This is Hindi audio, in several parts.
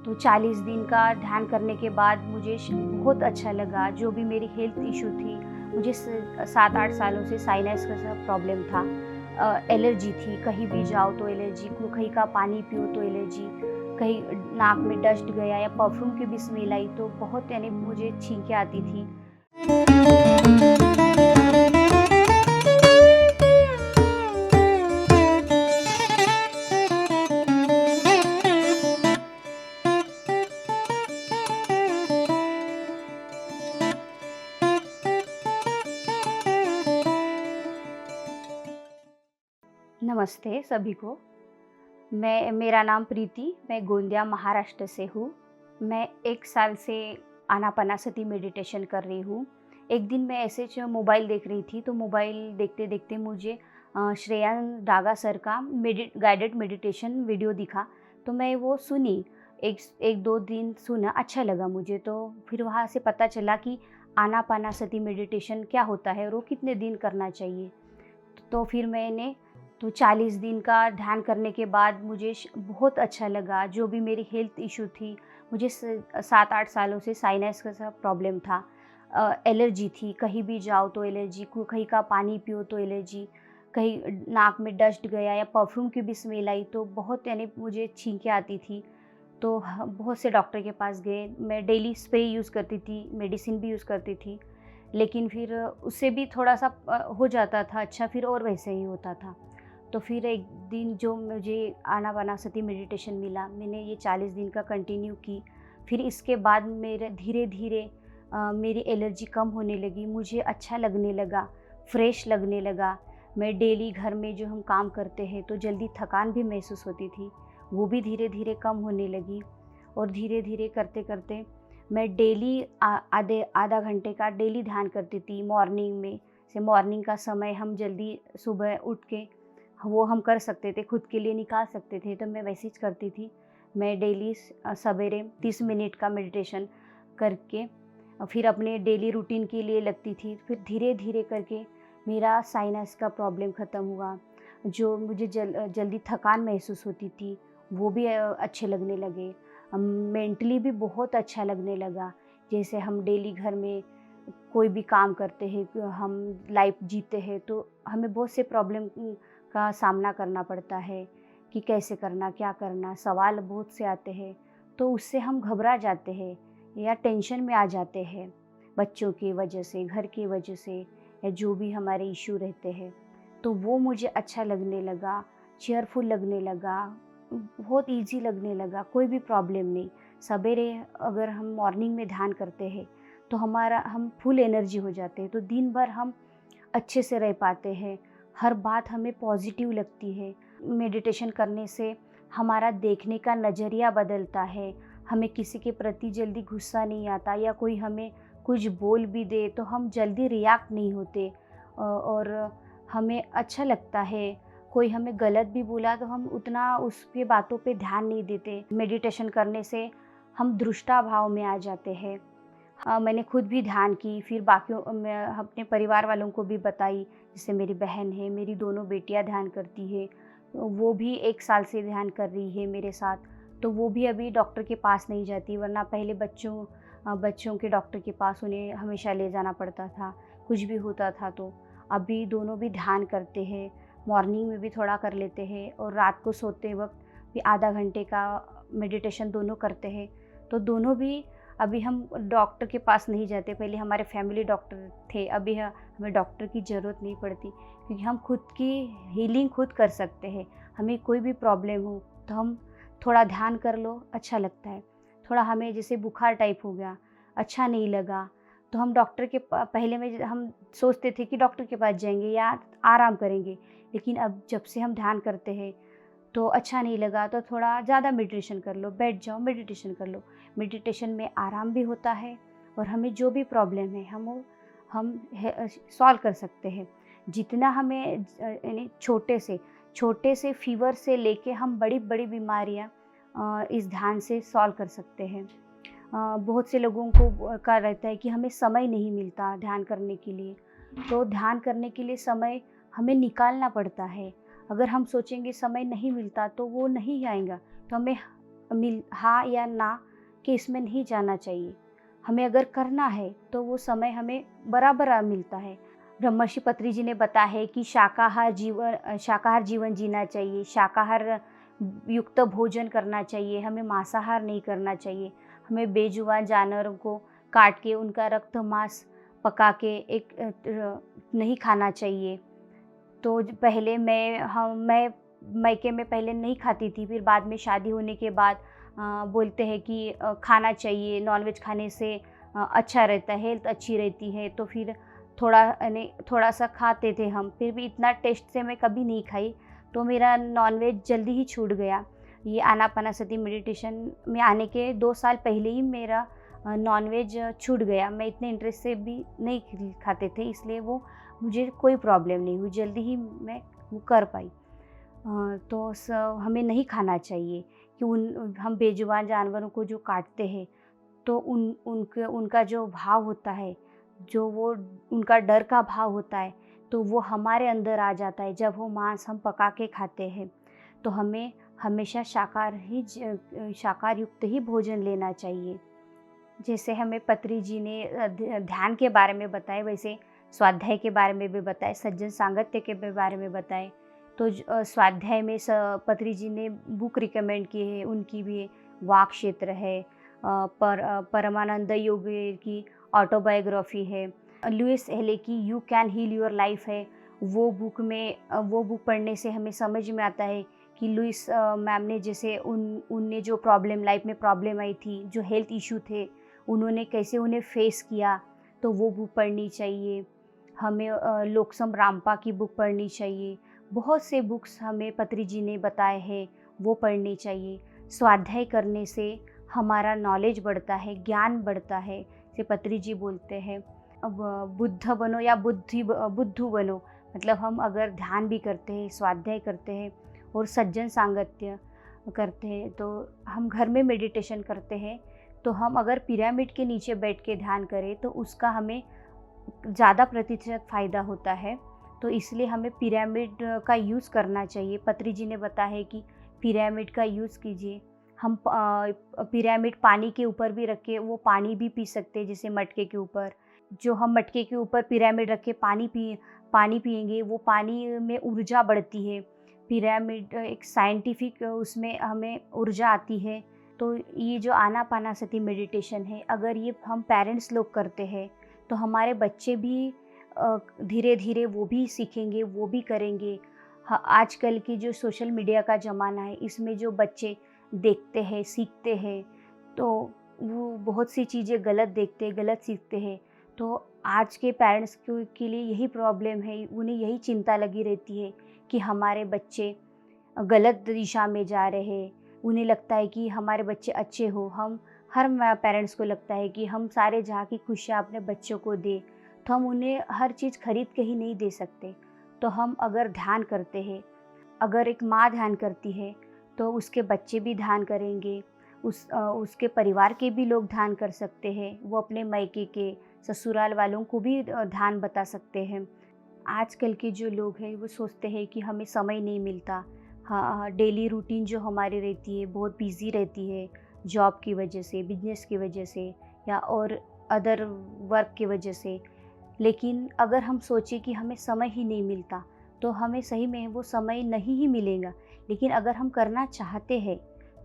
तो 40 दिन का ध्यान करने के बाद मुझे बहुत अच्छा लगा। जो भी मेरी हेल्थ इश्यू थी, मुझे 7-8 सालों से साइनस का प्रॉब्लम था। एलर्जी थी, कहीं भी जाओ तो एलर्जी, कहीं का पानी पियो तो एलर्जी, कहीं नाक में डस्ट गया या परफ्यूम की भी स्मेल आई तो बहुत यानी मुझे छींकें आती थी। नमस्ते सभी को। मेरा नाम प्रीति, मैं गोंदिया महाराष्ट्र से हूँ। मैं 1 साल से आनापानासती मेडिटेशन कर रही हूँ। एक दिन मैं ऐसे ज मोबाइल देख रही थी, तो मोबाइल देखते-देखते मुझे श्रेयांश डागा सर का गाइडेड मेडिटेशन वीडियो दिखा, तो मैं वो सुनी। 1-2 दिन सुना, अच्छा लगा मुझे। तो फिर वहाँ से पता चला कि आनापानासती मेडिटेशन क्या होता है और वो कितने दिन करना चाहिए। तो फिर मैंने 40 दिन का ध्यान करने के बाद मुझे बहुत अच्छा लगा। जो भी मेरी हेल्थ इश्यू थी, मुझे 7-8 सालों से साइनस का प्रॉब्लम था। एलर्जी थी, कहीं भी जाओ तो एलर्जी, कहीं का पानी पियो तो एलर्जी, कहीं नाक में डस्ट गया या परफ्यूम की भी स्मेल आई तो बहुत यानी मुझे छींकें आती थी। तो बहुत से डॉक्टर के पास गए। मैं डेली स्प्रे यूज़ करती थी, मेडिसिन भी यूज़ करती थी, लेकिन फिर उससे भी थोड़ा-सा हो जाता था अच्छा, फिर और वैसे ही होता था। तो फिर एक दिन जो मुझे आनापानासती मेडिटेशन मिला, मैंने ये 40 दिन का कंटिन्यू की। फिर इसके बाद मेरे धीरे-धीरे मेरी एलर्जी कम होने लगी, मुझे अच्छा लगने लगा, फ्रेश लगने लगा। मैं डेली घर में जो हम काम करते हैं, तो जल्दी थकान भी महसूस होती थी, वो भी धीरे-धीरे कम होने लगी। और धीरे-धीरे करते-करते मैं डेली आधा घंटे का डेली ध्यान करती थी मॉर्निंग में। जैसे मॉर्निंग का समय हम जल्दी सुबह उठ के वो हम कर सकते थे, खुद के लिए निकाल सकते थे, तो मैं वैसे ही करती थी। मैं डेली सवेरे 30 मिनट का मेडिटेशन करके फिर अपने डेली रूटीन के लिए लगती थी। फिर धीरे-धीरे करके मेरा साइनस का प्रॉब्लम ख़त्म हुआ। जो मुझे जल्दी थकान महसूस होती थी, वो भी अच्छे लगने लगे। मेंटली भी बहुत अच्छा लगने लगा। जैसे हम डेली घर में कोई भी काम करते हैं, हम लाइफ जीते हैं, तो हमें बहुत से प्रॉब्लम का सामना करना पड़ता है कि कैसे करना, क्या करना, सवाल बहुत से आते हैं, तो उससे हम घबरा जाते हैं या टेंशन में आ जाते हैं, बच्चों की वजह से, घर की वजह से या जो भी हमारे इश्यू रहते हैं। तो वो मुझे अच्छा लगने लगा, चीयरफुल लगने लगा, बहुत ईज़ी लगने लगा, कोई भी प्रॉब्लम नहीं। सवेरे अगर हम मॉर्निंग में ध्यान करते हैं, तो हम फुल एनर्जी हो जाते हैं, तो दिन भर हम अच्छे से रह पाते हैं, हर बात हमें पॉज़िटिव लगती है। मेडिटेशन करने से हमारा देखने का नज़रिया बदलता है, हमें किसी के प्रति जल्दी गुस्सा नहीं आता या कोई हमें कुछ बोल भी दे तो हम जल्दी रिएक्ट नहीं होते, और हमें अच्छा लगता है। कोई हमें गलत भी बोला तो हम उतना उसकी बातों पे ध्यान नहीं देते। मेडिटेशन करने से हम दृष्टा भाव में आ जाते हैं। मैंने खुद भी ध्यान की, फिर बाकियों मैं अपने परिवार वालों को भी बताई। जैसे मेरी बहन है, मेरी दोनों बेटियाँ ध्यान करती है, वो भी 1 साल से ध्यान कर रही है मेरे साथ। तो वो भी अभी डॉक्टर के पास नहीं जाती, वरना पहले बच्चों के डॉक्टर के पास उन्हें हमेशा ले जाना पड़ता था, कुछ भी होता था तो। अभी दोनों भी ध्यान करते हैं, मॉर्निंग में भी थोड़ा कर लेते हैं और रात को सोते वक़्त भी आधा घंटे का मेडिटेशन दोनों करते हैं। तो दोनों भी अभी हम डॉक्टर के पास नहीं जाते, पहले हमारे फैमिली डॉक्टर थे, अभी हमें डॉक्टर की ज़रूरत नहीं पड़ती, क्योंकि हम खुद की हीलिंग खुद कर सकते हैं। हमें कोई भी प्रॉब्लम हो तो हम थोड़ा ध्यान कर लो, अच्छा लगता है। थोड़ा हमें जैसे बुखार टाइप हो गया, अच्छा नहीं लगा, तो हम डॉक्टर के पहले में हम सोचते थे कि डॉक्टर के पास जाएँगे या आराम करेंगे, लेकिन अब जब से हम ध्यान करते हैं तो अच्छा नहीं लगा तो थोड़ा ज़्यादा मेडिटेशन कर लो, बैठ जाओ मेडिटेशन कर लो। मेडिटेशन में आराम भी होता है और हमें जो भी प्रॉब्लम है हम सॉल्व कर सकते हैं। जितना हमें यानी छोटे से फ़ीवर से लेके हम बड़ी-बड़ी बीमारियाँ इस ध्यान से सॉल्व कर सकते हैं। बहुत से लोगों को का रहता है कि हमें समय नहीं मिलता ध्यान करने के लिए, तो ध्यान करने के लिए समय हमें निकालना पड़ता है। अगर हम सोचेंगे समय नहीं मिलता तो वो नहीं आएगा, तो हमें हाँ या ना कि इसमें नहीं जाना चाहिए। हमें अगर करना है तो वो समय हमें बराबर मिलता है। ब्रह्मर्षि पत्री जी ने बताया है कि शाकाहार जीवन जीना चाहिए, शाकाहार युक्त भोजन करना चाहिए, हमें मांसाहार नहीं करना चाहिए। हमें बेजुबान जानवरों को काट के उनका रक्त मांस पका के नहीं खाना चाहिए। तो पहले मैं मायके में पहले नहीं खाती थी, फिर बाद में शादी होने के बाद बोलते हैं कि खाना चाहिए, नॉनवेज खाने से अच्छा रहता है, हेल्थ अच्छी रहती है। तो फिर थोड़ा-सा खाते थे हम, फिर भी इतना टेस्ट से मैं कभी नहीं खाई, तो मेरा नॉनवेज जल्दी ही छूट गया। ये आनापानासती मेडिटेशन में आने के 2 साल पहले ही मेरा नॉनवेज छूट गया। मैं इतने इंटरेस्ट से भी नहीं खाते थे, इसलिए वो मुझे कोई प्रॉब्लम नहीं हुई, जल्दी ही मैं वो कर पाई। तो हमें नहीं खाना चाहिए कि हम बेजुबान जानवरों को जो काटते हैं, तो उनका जो भाव होता है, जो वो उनका डर का भाव होता है, तो वो हमारे अंदर आ जाता है जब वो मांस हम पका के खाते हैं। तो हमें हमेशा शाकाहार युक्त ही भोजन लेना चाहिए। जैसे हमें पत्री जी ने ध्यान के बारे में बताए, वैसे स्वाध्याय के बारे में भी बताए, सज्जन सांगत्य के भी बारे में बताए। तो स्वाध्याय में पत्री जी ने बुक रिकमेंड की है, उनकी भी वाक क्षेत्र है, परमानंद योगी की ऑटोबायोग्राफी है, लुइस हेले की you can heal your life है। वो बुक पढ़ने से हमें समझ में आता है कि लुइस मैम ने जैसे उनने जो लाइफ में प्रॉब्लम आई थी, जो हेल्थ इशू थे, उन्होंने कैसे उन्हें फेस किया, तो वो बुक पढ़नी चाहिए। हमें लोकसम रामपा की बुक पढ़नी चाहिए। बहुत से बुक्स हमें पत्री जी ने बताए हैं, वो पढ़नी चाहिए। स्वाध्याय करने से हमारा नॉलेज बढ़ता है, ज्ञान बढ़ता है। जैसे पत्री जी बोलते हैं, अब बुद्ध बनो या बुद्धू बनो, मतलब हम अगर ध्यान भी करते हैं, स्वाध्याय करते हैं और सज्जन सांगत्य करते हैं, तो हम घर में मेडिटेशन करते हैं, तो हम अगर पिरामिड के नीचे बैठ के ध्यान करें तो उसका हमें ज़्यादा प्रतिशत फ़ायदा होता है। तो इसलिए हमें पिरामिड का यूज़ करना चाहिए। पत्री जी ने बताया है कि पिरामिड का यूज़ कीजिए। हम पिरामिड पानी के ऊपर भी रख के वो पानी भी पी सकते हैं, जैसे मटके के ऊपर। जो हम मटके के ऊपर पिरामिड रख के पानी पिएंगे, वो पानी में ऊर्जा बढ़ती है। पिरामिड एक साइंटिफिक उसमें हमें ऊर्जा आती है। तो ये जो आनापानासती मेडिटेशन है, अगर ये हम पेरेंट्स लोग करते हैं, तो हमारे बच्चे भी धीरे धीरे वो भी सीखेंगे, वो भी करेंगे। आजकल की जो सोशल मीडिया का ज़माना है, इसमें जो बच्चे देखते हैं, सीखते हैं, तो वो बहुत सी चीज़ें गलत देखते हैं, गलत सीखते हैं। तो आज के पेरेंट्स के लिए यही प्रॉब्लम है, उन्हें यही चिंता लगी रहती है कि हमारे बच्चे गलत दिशा में जा रहे हैं। उन्हें लगता है कि हमारे बच्चे अच्छे हो। हर पेरेंट्स को लगता है कि हम सारे जहाँ की खुशियाँ अपने बच्चों को दें, तो हम उन्हें हर चीज़ खरीद के ही नहीं दे सकते। तो हम अगर ध्यान करते हैं, अगर एक माँ ध्यान करती है, तो उसके बच्चे भी ध्यान करेंगे, उसके परिवार के भी लोग ध्यान कर सकते हैं। वो अपने मायके के, ससुराल वालों को भी ध्यान बता सकते हैं। आजकल के जो लोग हैं, वो सोचते हैं कि हमें समय नहीं मिलता। हाँ, डेली रूटीन जो हमारी रहती है, बहुत बिज़ी रहती है, जॉब की वजह से, बिजनेस की वजह से या और अदर वर्क की वजह से। लेकिन अगर हम सोचें कि हमें समय ही नहीं मिलता, तो हमें सही में वो समय नहीं ही मिलेगा। लेकिन अगर हम करना चाहते हैं,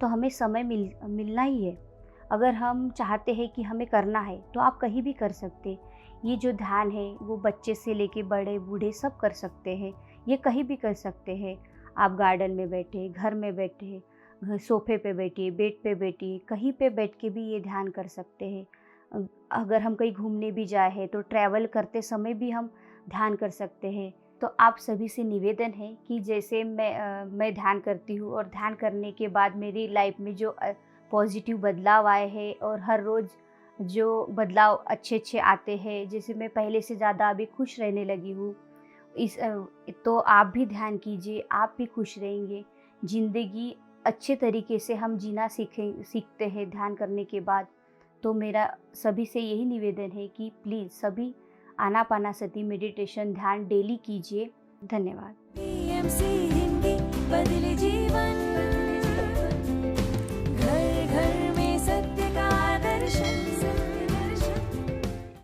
तो हमें समय मिलना ही है। अगर हम चाहते हैं कि हमें करना है, तो आप कहीं भी कर सकते। ये जो ध्यान है, वो बच्चे से लेके बड़े बूढ़े सब कर सकते हैं। ये कहीं भी कर सकते हैं। आप गार्डन में बैठे, घर में बैठे, सोफ़े पे बैठिए, बेड पे बैठिए, कहीं पे बैठ के भी ये ध्यान कर सकते हैं। अगर हम कहीं घूमने भी जाए हैं, तो ट्रैवल करते समय भी हम ध्यान कर सकते हैं। तो आप सभी से निवेदन है कि जैसे मैं ध्यान करती हूँ और ध्यान करने के बाद मेरी लाइफ में जो पॉजिटिव बदलाव आए हैं और हर रोज़ जो बदलाव अच्छे आते हैं, जैसे मैं पहले से ज़्यादा अभी खुश रहने लगी हूँ। तो आप भी ध्यान कीजिए, आप भी खुश रहेंगे। ज़िंदगी अच्छे तरीके से हम जीना सीखते हैं ध्यान करने के बाद। तो मेरा सभी से यही निवेदन है कि प्लीज़ सभी आनापानासती मेडिटेशन ध्यान डेली कीजिए। धन्यवाद। PMC हिंदी बदले जीवन।